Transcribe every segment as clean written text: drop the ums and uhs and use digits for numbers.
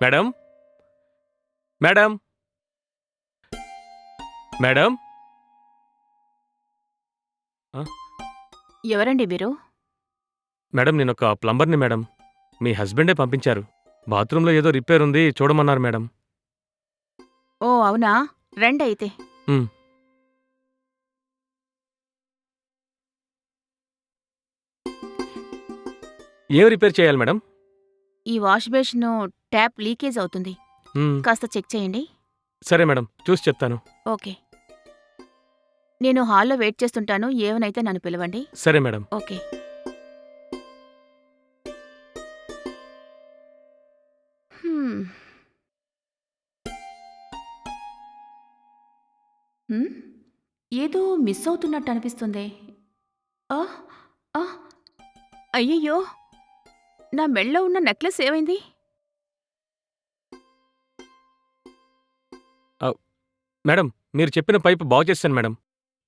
Madam madam madam ఆ, ఎవరండి మీరు? మేడం నేనొక ప్లంబర్ని మేడం. మీ హస్బెండే పంపించారు. బాత్రూంలో ఏదో రిపేర్ ఉంది చూడమన్నారు మేడం. ఓ అవునా? రండయితే. ఉమ్, ఏం రిపేర్ చేయాలి మేడం? ఈ వాష్ బేసిను ట్యాప్ లీకేజ్ అవుతుంది. ఉమ్, కాస్త చెక్ చేయండి. సరే మేడం, చూసి చెప్తాను. ఓకే. నేను హాల్లో వెయిట్ చేస్తుంటాను. ఏవనైతే నన్ను పిలవండి. సరే మేడం. ఓకే. హ్మ్. హ్మ్? ఏదో మిస్ అవుతున్నట్టు అనిపిస్తుందే. ఆ! ఆ! అయ్యయ్యో! నా మెడలో ఉన్న నెక్లెస్ ఏమైంది? ఆ, మేడం, మీరు చెప్పిన పైపు బాగు చేశాను మేడం.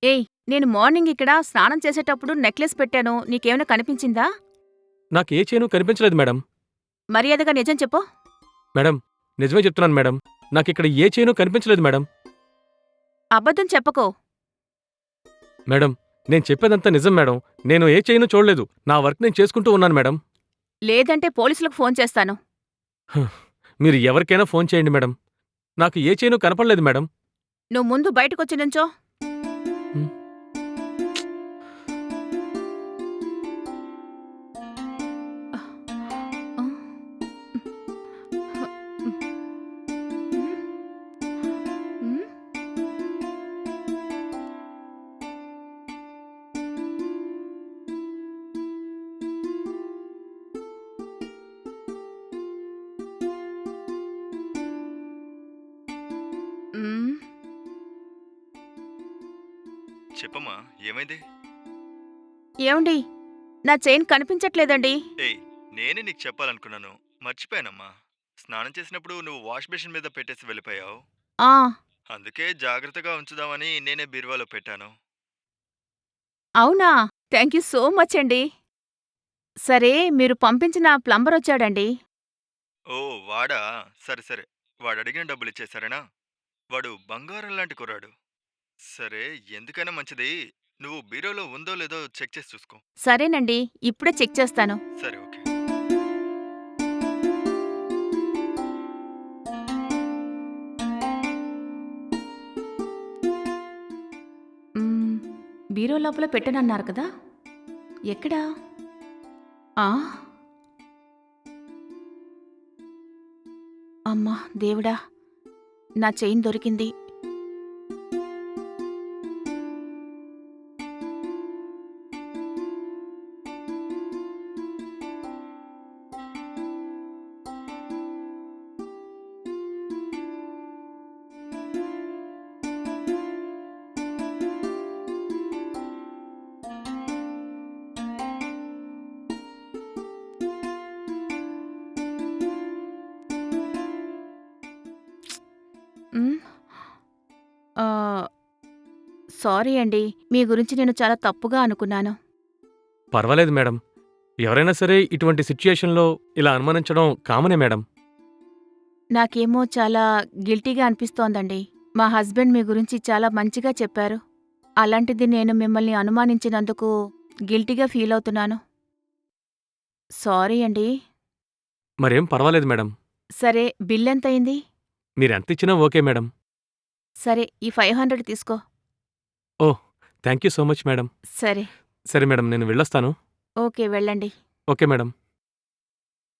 ఏయ్! నేను మార్నింగ్ ఇక్కడ స్నానం చేసేటప్పుడు నెక్లెస్ పెట్టాను. నీకేమైనా కనిపించిందా? నాకు ఏ చైను కనిపించలేదు మేడం. మర్యాదగా నిజం చెప్పు. మేడం, నిజమే చెప్తున్నాను మేడం. నాకిక్కడ ఏ చైను కనిపించలేదు మేడం. అబద్ధం చెప్పకు. మేడం, నేను చెప్పేదంతా నిజం మేడం. నేను ఏ చైను చూడలేదు. నా వర్క్ నేను చేసుకుంటూ ఉన్నాను మేడం. లేదంటే పోలీసులకు ఫోన్ చేస్తాను. హ్, మీరు ఎవరికైనా ఫోన్ చేయండి మేడం. నాకు ఏ చైను కనపడలేదు మేడం. నువ్వు ముందు బయటకొచ్చి నుంచో. హ్మ్. చెప్పమ్మా, ఏమైంది? ఏమండి? నా చైన్ కనిపించట్లేదండి. ఏయ్, నేనే నీకు చెప్పాలనుకున్నాను. మర్చిపోయానమ్మా. స్నానం చేసినప్పుడు నువ్వు వాష్ బేసిన్ మీద పెట్టేసి వెళ్ళిపోయావు. ఆ! అందుకే జాగ్రత్తగా ఉంచుదామని నేనే బీరువాలో పెట్టాను. అవునా? థాంక్ యూ సో మచ్ అండి. సరే, మీరు పంపించిన ప్లంబరొచ్చాడండి. ఓ, వాడా? సరే సరే. వాడడిగిన డబ్బులిచ్చేశారేనా? వాడు బంగారం లాంటి కుర్రాడు. సరే, ఎందుకైనా మంచిది. నువ్వు బీరోలో ఉందో లేదో చెక్ చేసి చూసుకో. సరేనండి. ఇప్పుడే చెక్ చేస్తాను. సరే, ఓకే. హ్మ్. బీరో లోపల పెట్టనన్నారు కదా! ఎక్కడా? ఆ! అమ్మా దేవుడా! నా చైన్ దొరికింది. హ్మ్. ఆహ్, సారీ అండి. మీ గురించి నేను చాలా తప్పుగా అనుకున్నాను. పర్వాలేదు మేడం. ఎవరైనా సరే ఇటువంటి సిట్యుయేషన్‌లో ఇలా అనుమానించడం కామనే మేడం. నాకేమో చాలా గిల్టీగా అనిపిస్తోందండి. మా హస్బెండ్ మీ గురించి చాలా మంచిగా చెప్పారు. అలాంటిది నేను మిమ్మల్ని అనుమానించినందుకు గిల్టీగా ఫీలవుతున్నాను. సారీ అండి. మరేం పర్వాలేదు మేడం. సరే, బిల్లెంతయింది? మీరెంతిచ్చినా ఓకే మేడం. సరే, ఈ 500 తీసుకో. ఓహ్! Thank you so much madam. సరే. సరే మేడం, నేను వెళ్ళొస్తాను. ఓకే. వెళ్ళండి. Okay madam.